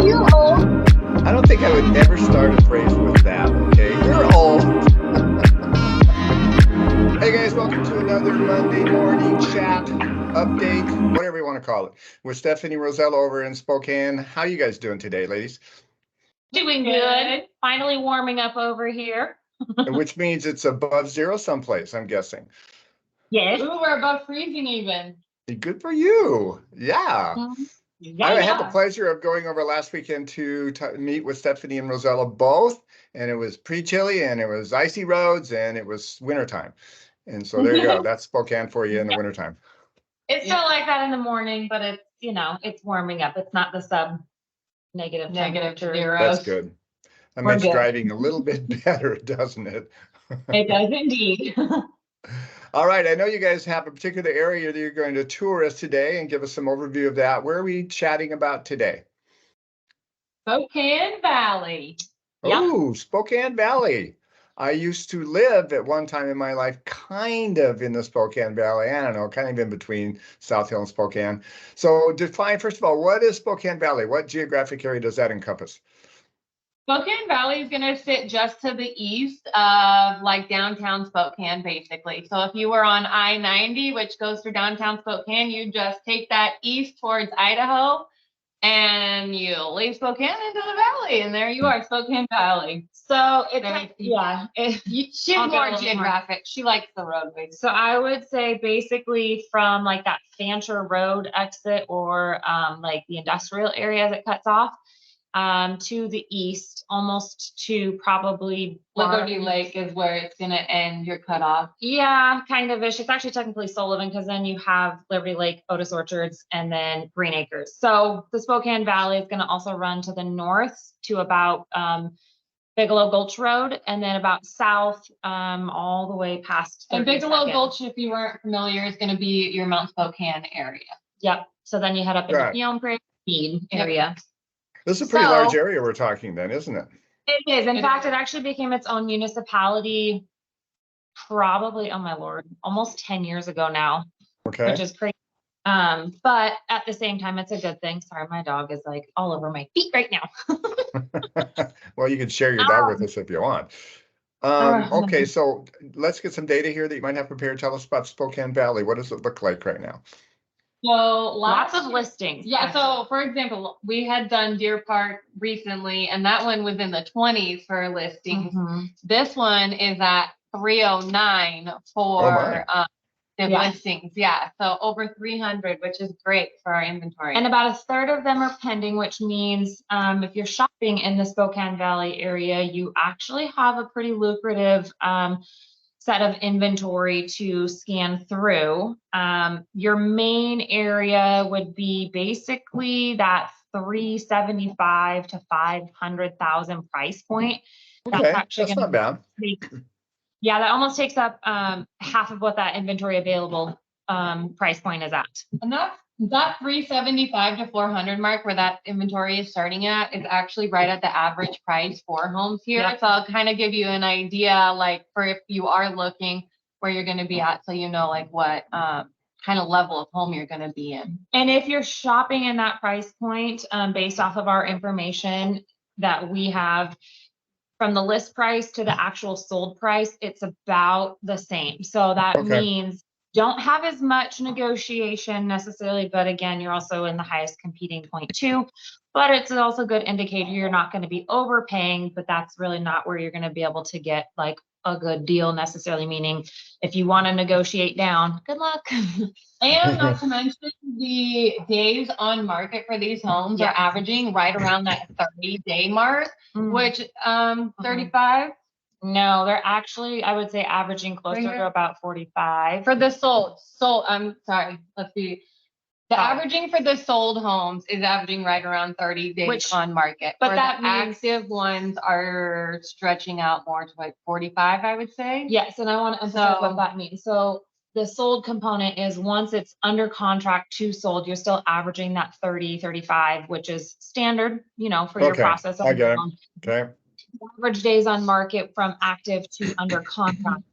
You're old. I don't think I would ever start a phrase with that. Okay, you're old. Hey guys, welcome to another Monday morning chat update, whatever you want to call it, with Stephanie Rosella over in Spokane. How you guys doing today, ladies? Doing good. Finally warming up over here. Which means it's above zero someplace, I'm guessing. Yes. Ooh, we're above freezing even. Good for you. Yeah. Yeah, I had the yeah. pleasure of going over last weekend to meet with Stephanie and Rosella both, and it was pre-chilly and it was icy roads and it was wintertime. And so there you go. That's Spokane for you in the wintertime. It's still like that in the morning, but it's, it's warming up. It's not the negative temperature. zeros. That's good. That We're makes good. driving a little bit better, doesn't it? It does indeed. All right. I know you guys have a particular area that you're going to tour us today and give us some overview of that. Where are we chatting about today? Spokane Valley. Oh, Spokane Valley. I used to live at one time in my life kind of in the Spokane Valley. I don't know, kind of in between South Hill and Spokane. So define, first of all, what is Spokane Valley? What geographic area does that encompass? Spokane Valley is going to sit just to the east of like downtown Spokane, basically. So if you were on I-90, which goes through downtown Spokane, you just take that east towards Idaho and you leave Spokane into the valley. And there you are, Spokane Valley. So She's I'll get a more little geographic. She likes the roadways. So I would say basically from like that Fancher Road exit or like the industrial area that cuts off to the east, almost to probably Liberty Lake is where it's going to end your cutoff. Yeah, kind of ish. It's actually technically Sullivan because then you have Liberty Lake, Otis Orchards, and then Green Acres. So the Spokane Valley is going to also run to the north to about Bigelow Gulch Road, and then about south all the way past. And Bigelow 32nd. Gulch, if you weren't familiar, is going to be your Mount Spokane area. Yep. So then you head up into Right. Elm Prairie area. This is a pretty large area we're talking then, isn't it? It is. In fact, it actually became its own municipality probably, oh my Lord, almost 10 years ago now, Okay. which is crazy. But at the same time, it's a good thing. Sorry, my dog is like all over my feet right now. Well, you can share your dog with us if you want. Okay, so let's get some data here that you might have prepared. Tell us about Spokane Valley. What does it look like right now? So Lots of listings. Yeah. So for example, we had done Deer Park recently, and that one was in the 20s for listings. Mhm. This one is at 309 for the listings. Yeah. So over 300, which is great for our inventory. And about a third of them are pending, which means if you're shopping in the Spokane Valley area, you actually have a pretty lucrative set of inventory to scan through. Your main area would be basically that 375 to 500,000 price point. Okay, that's not bad. Yeah, that almost takes up half of what that inventory available price point is at. And that 375 to 400 mark where that inventory is starting at is actually right at the average price for homes here. Yep. So I'll kind of give you an idea, like for if you are looking where you're going to be at, so you know like what kind of level of home you're going to be in. And if you're shopping in that price point, based off of our information that we have, from the list price to the actual sold price, it's about the same. So that means don't have as much negotiation necessarily, but again, you're also in the highest competing point too. But it's also a good indicator you're not going to be overpaying, but that's really not where you're going to be able to get like a good deal necessarily, meaning if you want to negotiate down, good luck. And not to mention the days on market for these homes are averaging right around that 30-day mark, which 35. No, they're actually, I would say, averaging closer to about 45. For the sold, I'm sorry, let's see. The averaging for the sold homes is averaging right around 30 days on market. But where that the means active ones are stretching out more to like 45, I would say. Yes, and I want to emphasize what that means. So the sold component is once it's under contract to sold, you're still averaging that 30, 35, which is standard, for your process. I get it. Okay. Average days on market from active to under contract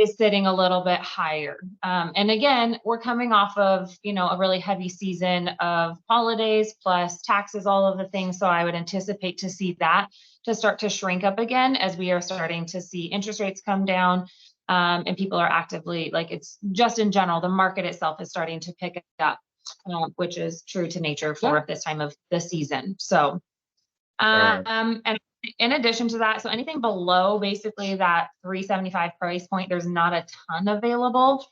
is sitting a little bit higher. And again, we're coming off of, a really heavy season of holidays plus taxes, all of the things. So I would anticipate to see that to start to shrink up again as we are starting to see interest rates come down. And people are actively, like, it's just in general, the market itself is starting to pick up, which is true to nature for this time of the season. So, and in addition to that, so anything below basically that 375 price point, there's not a ton available.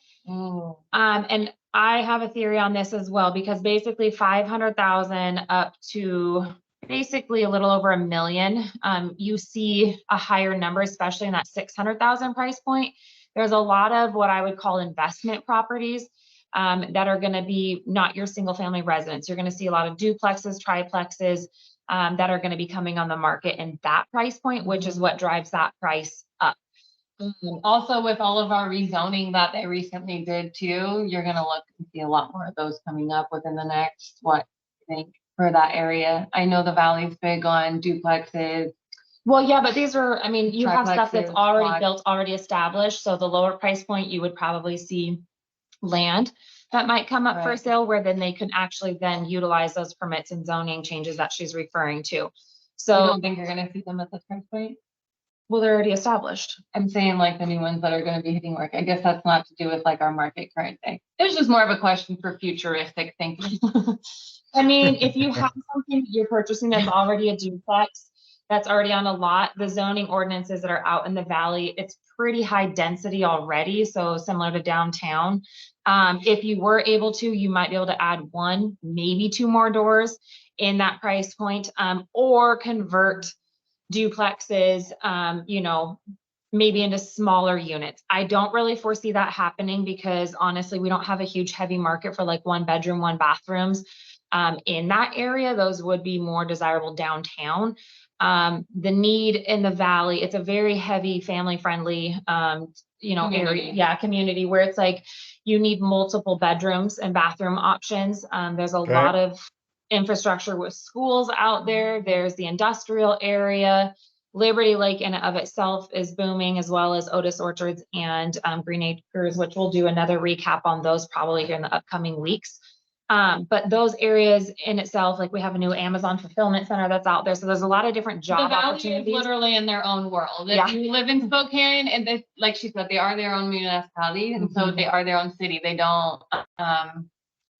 And I have a theory on this as well, because basically 500,000 up to basically a little over $1 million, you see a higher number, especially in that 600,000 price point. There's a lot of what I would call investment properties that are going to be not your single family residence. You're going to see a lot of duplexes, triplexes, that are going to be coming on the market in that price point, which is what drives that price up. Also, with all of our rezoning that they recently did too, you're going to look and see a lot more of those coming up within the next, I think, for that area. I know the Valley's big on duplexes. Well, yeah, but these are, you have stuff that's already triplexes, built, already established. So the lower price point, you would probably see land that might come up for sale, where then they can actually then utilize those permits and zoning changes that she's referring to. So you don't think you're going to see them at this price point? Well, they're already established. I'm saying like the new ones that are going to be hitting work. I guess that's not to do with like our market current day. It was just more of a question for futuristic thinking. If you have something you're purchasing that's already a duplex, that's already on a lot, the zoning ordinances that are out in the Valley, it's pretty high density already. So similar to downtown. If you were able to, you might be able to add 1, maybe 2 more doors in that price point, or convert duplexes, maybe into smaller units. I don't really foresee that happening because honestly, we don't have a huge heavy market for like 1 bedroom, 1 bathrooms in that area. Those would be more desirable downtown. The need in the Valley, it's a very heavy family friendly, Community. area, community where it's like you need multiple bedrooms and bathroom options. There's a lot of infrastructure with schools out there. There's the industrial area. Liberty Lake in and of itself is booming, as well as Otis Orchards and Green Acres, which we'll do another recap on those probably here in the upcoming weeks. But those areas in itself, like we have a new Amazon fulfillment center that's out there. So there's a lot of different job opportunities. The Valley is literally in their own world. If you live in Spokane, and they, like she said, they are their own municipality, and so they are their own city. They don't.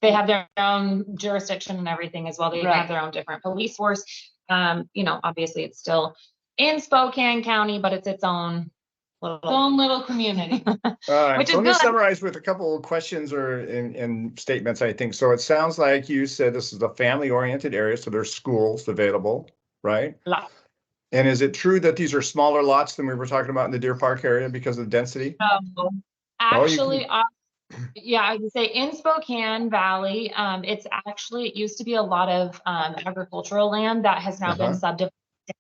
They have their own jurisdiction and everything as well. They have their own different police force. Obviously it's still in Spokane County, but it's its own little community. Which is let me summarize with a couple of questions or in statements, I think. So it sounds like you said this is a family-oriented area, so there's schools available, right? And is it true that these are smaller lots than we were talking about in the Deer Park area because of the density? Actually, I would say in Spokane Valley, it used to be a lot of agricultural land that has now been subdivided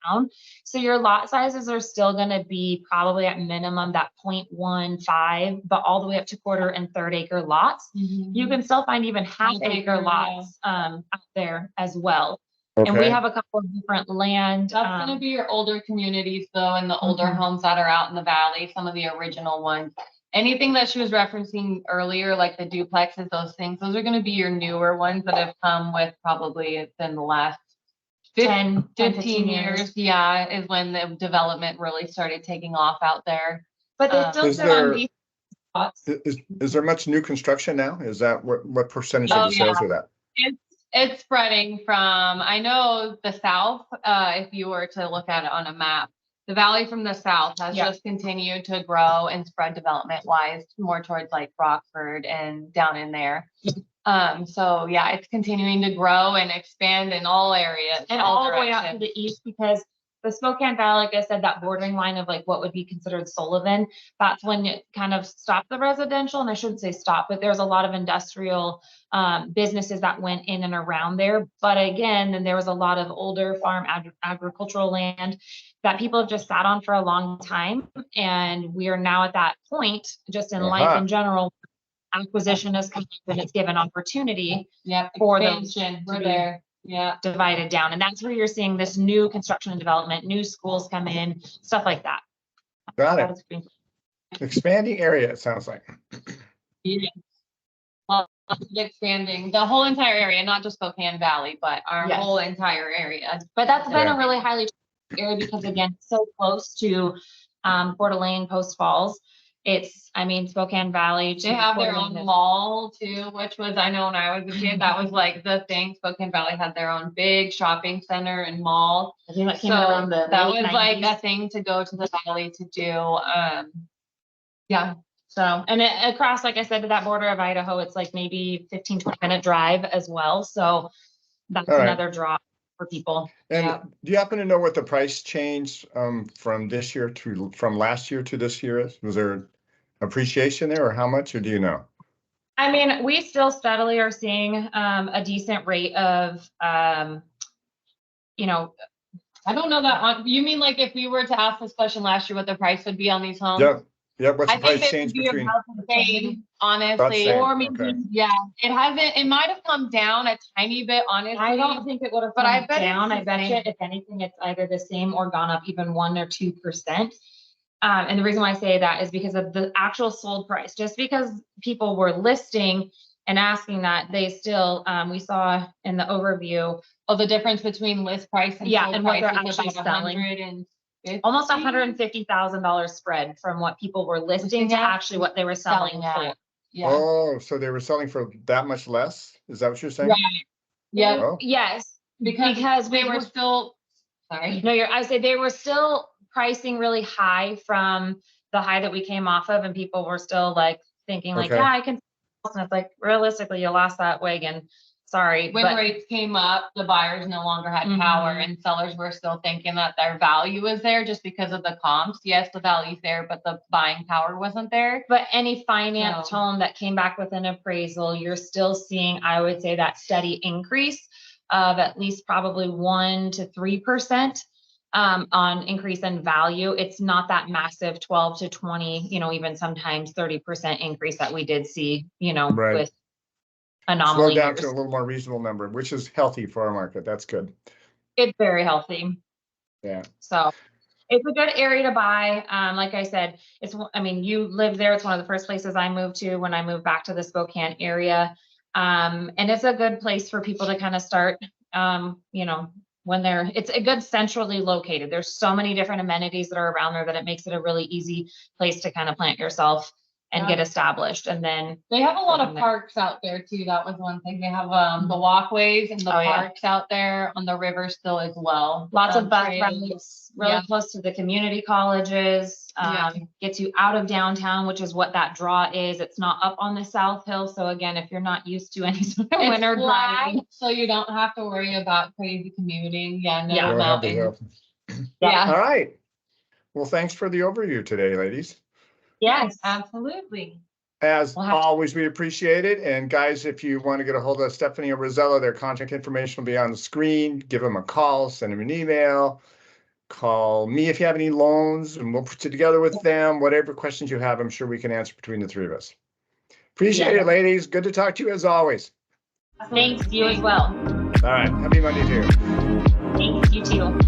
down. So your lot sizes are still going to be probably at minimum that 0.15, but all the way up to 1/4 and 1/3 acre lots. You can still find even 1/2 acre lots out there as well. And we have a couple of different land. That's going to be your older communities though, and the older homes that are out in the Valley, some of the original ones. Anything that she was referencing earlier, like the duplexes, those things, those are going to be your newer ones that have come with probably in the last 15 years. Yeah, is when the development really started taking off out there. But they still sit on these spots. Is there much new construction now? Is that what percentage of the sales are that? It's spreading from, I know the South, if you were to look at it on a map, the Valley from the South has just continued to grow and spread development wise more towards like Rockford and down in there. So yeah, it's continuing to grow and expand in all areas. And all the way out to the east, because the Spokane Valley, like I said, that bordering line of like what would be considered Sullivan, that's when it kind of stopped the residential. And I shouldn't say stop, but there's a lot of industrial businesses that went in and around there. But again, then there was a lot of older farm agricultural land that people have just sat on for a long time. And we are now at that point, just in life in general, acquisition has come up and it's given opportunity for those to be divided down. And that's where you're seeing this new construction and development, new schools come in, stuff like that. Got it. Expanding area, it sounds like. Yeah. Lots of expanding the whole entire area, not just Spokane Valley, but our Yes. whole entire area. But that's been Yeah. a really highly area because again, it's so close to Coeur d'Alene, Post Falls. It's, I mean, Spokane Valley. They to have Coeur their d'Alene own is- mall too, which was, I know when I was a kid, that was like the thing. Spokane Valley had their own big shopping center and mall. I think that So came in around the that late was like 90s. a thing to go to the valley to do. Yeah. So, and across, like I said, to that border of Idaho, it's like maybe 15, 20-minute drive as well. So that's All right. another draw for people. And Yeah. do you happen to know what the price change from last year to this year is? Was there appreciation there or how much, or do you know? I mean, we still steadily are seeing a decent rate of, you know, I don't know that. You mean like if we were to ask this question last year, what the price would be on these homes? Yep. Yep. What's I the think price they would change be between? about the same, About honestly. same, Or okay. maybe, yeah, it hasn't, it might have come down a tiny bit, honestly. I don't think it would have But I come bet it's down. the I bet you, same. if anything, it's either the same or gone up even 1 or 2%. And the reason why I say that is because of the actual sold price. Just because people were listing and asking that, they still, we saw in the overview, Oh, the difference between list price and Yeah, sold and what price they're is actually about selling. 150. almost $150,000 spread from what people were listing Listing to at, actually what they were selling at. for. Yeah. Oh, so they were selling for that much less? Is that what you're saying? Right. Yeah. Oh. Yes, Because we they were still, sorry. no, I say they were still pricing really high from the high that we came off of, and people were still like thinking like, Okay. yeah, I can. And it's like, realistically, you lost that wagon. Sorry, When but rates came up, the buyers no longer had Mhm. power and sellers were still thinking that their value was there just because of the comps. Yes, the value's there, but the buying power wasn't there. but any financed So- home that came back with an appraisal, you're still seeing, I would say, that steady increase of at least probably 1 to 3%. On increase in value. It's not that massive 12 to 20, even sometimes 30% increase that we did see, Right. with Slow anomaly down years. to a little more reasonable number, which is healthy for our market. That's good. It's very healthy. Yeah. So it's a good area to buy. Like I said, you live there. It's one of the first places I moved to when I moved back to the Spokane area. And it's a good place for people to kind of start, when it's a good centrally located. There's so many different amenities that are around there that it makes it a really easy place to kind of plant yourself and Yeah. get established. And then They have a lot of From there. parks out there too. That was one thing. They have the walkways and the Oh, yeah. parks out there on the river still as well. lots of bus trails. routes, really Yeah. close to the community colleges, Yeah. gets you out of downtown, which is what that draw is. It's not up on the South Hill. So again, if you're not used to any sort of It's winter flat, driving. so you don't have to worry about crazy commuting. Yeah, no Yeah. We'll have the mountains. help. Yeah. All right. Well, thanks for the overview today, ladies. Yes. Absolutely. As We'll have to- always, we appreciate it. And guys, if you want to get a hold of Stephanie or Rosella, their contact information will be on the screen. Give them a call, send them an email, call me if you have any loans, and we'll put you together with them. Whatever questions you have, I'm sure we can answer between the three of us. Appreciate Yeah. it, ladies. Good to talk to you as always. Thanks, you as well. All right. Happy Monday to you. Thanks, you too.